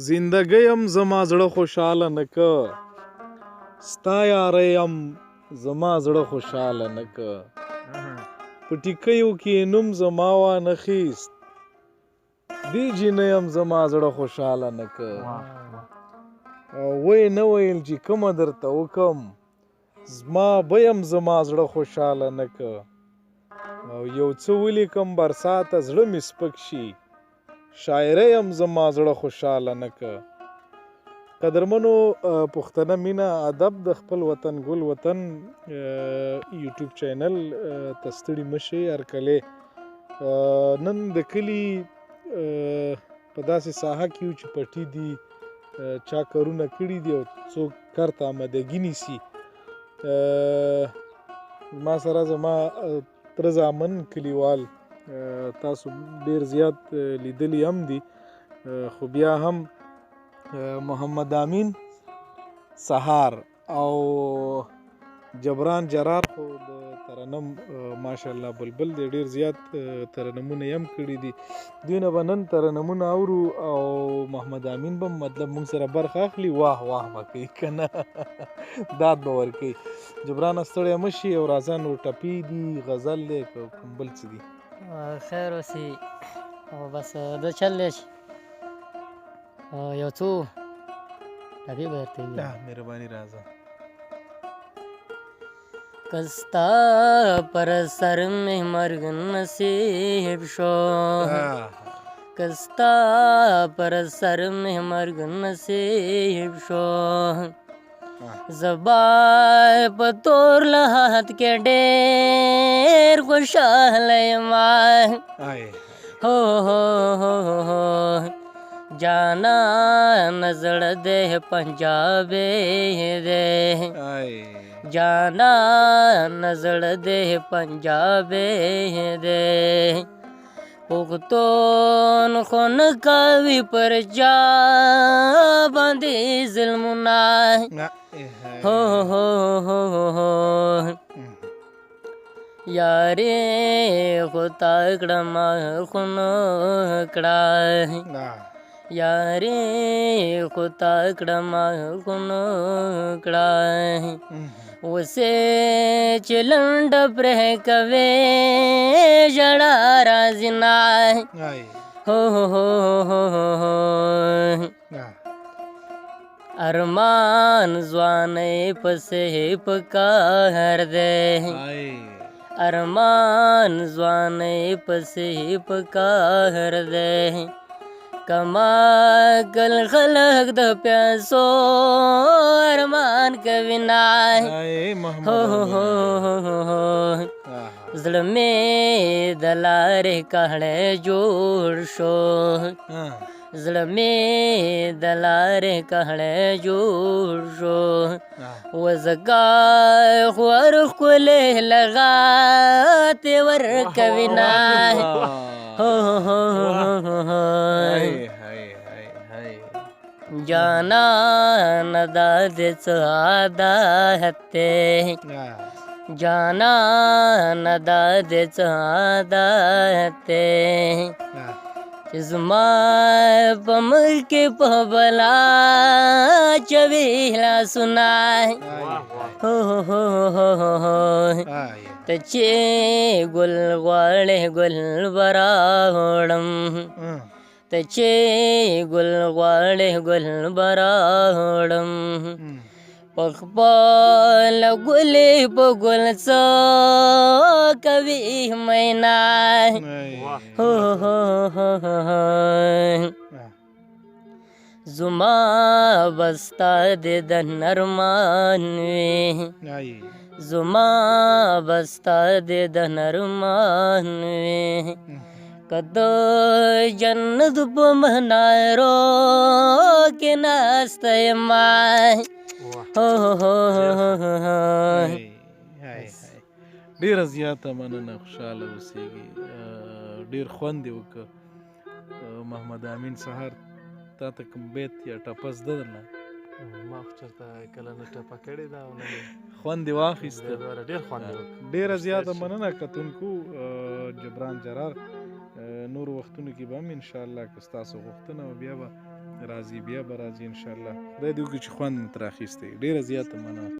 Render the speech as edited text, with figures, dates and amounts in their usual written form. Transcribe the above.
زندګیم زما زړه خوشاله نه که ستا یارۍ یم زما زړه خوشاله نه که په ټیکیو کې نوم زما وانخیست دې جینۍ یم زما زړه خوشاله نه که او وی نه ویل چې کومه درته وکم زما بیم زما زړه خوشاله نه که او یو څه ولیکم برساته زړه مې سپک شي شاعرۍ یم زما زړه خوشاله نه که قدرمنو پښتنه مینه ادب د خپل وطن ګل وطن یوټیوب چینل ته ستړي مشئ هرکلی نن د کلي په داسې ساحه کې یو چې پټي دي چا کارونه کړي دي او څوک کار ته آمدګي نیسي ما سره زما تره زامن کلیوال تاسو ډیر زیات لیدلی هم دي خو بیا هم محمد امین سهار او جبران جرار خو د ترنم ماشاءالله بلبل دی ډیر زیات ترنمونه هم کړي دي دوی نه به نن ترنمونه اورو او محمد امین به مطلب موږ سره برخه اخلي واه واه به کوي که نه داد به ورکوي جبران ستړی مه شي او راځه نو ټپي دي غزل دی که کوم بل څه دي خیر اوسې او بس د چل دی شي یو څو ټپې به درته ووایم مهرباني راځه کستا پر سر مې مرګ نصیب شو کستا پر سر مې مرګ نصیب شو زبا په تور لحد کې ډېر خوشاله یم هو هو هو جانا نزړ دې پنجابې دې جانا نزړ دې پنجابې دې پښتون خو نه کوي پر چا باندې ظلمونه هو هو هو هو یارې خو تا کړم خو نه کړه یارې خو تا کړم خو نه کړه اوسې چې لنډه پرې کوې ژړا راځي نه هو هو هو ارمان ځوانۍ پسې په کار دی ارمان ځوانۍ پسې په کار دی کما کل خلق د پیسو ارمان کوي نه هو هو زړه مې د لارې کاڼی جوړ شو زړه مې د لارې کاڼی جوړ شو وزګای خور ښکلې لغاتې ورکوي نه جانا ندا دې څه عادت دی جانا ندا دې څه عادت دی چې زما په مخ کې په بلا چوي لاسونه ته چې ګل غواړې ګل به راوړم ته چې ګل غواړې ګل به راوړم په خپله ګلې په ګل څه کوي مینا زما بستا دې د نرمان وي زما بستا دې د نرمان وي که د جنت په منارو کې ناسته یمه ډیره زیاته مننه خوشحاله اوسېږي ډیر خوند یې وکړه محمد امین سهار تا ته کوم بیت یا ټپه زده درله ما خو چېرته کله نه ټپه کړې ده او نه خوند یې واخیسته ډېر خوند یې وکړ ډیره زیاته مننه کتونکو جبران جرار نور وختونو کې به هم انشاءالله که ستاسو غوښتنه وه بیا به راځي بیا به راځي انشاءالله خدای دې وکړي چې خوند مو ترې اخیستی ډېره زیاته مننه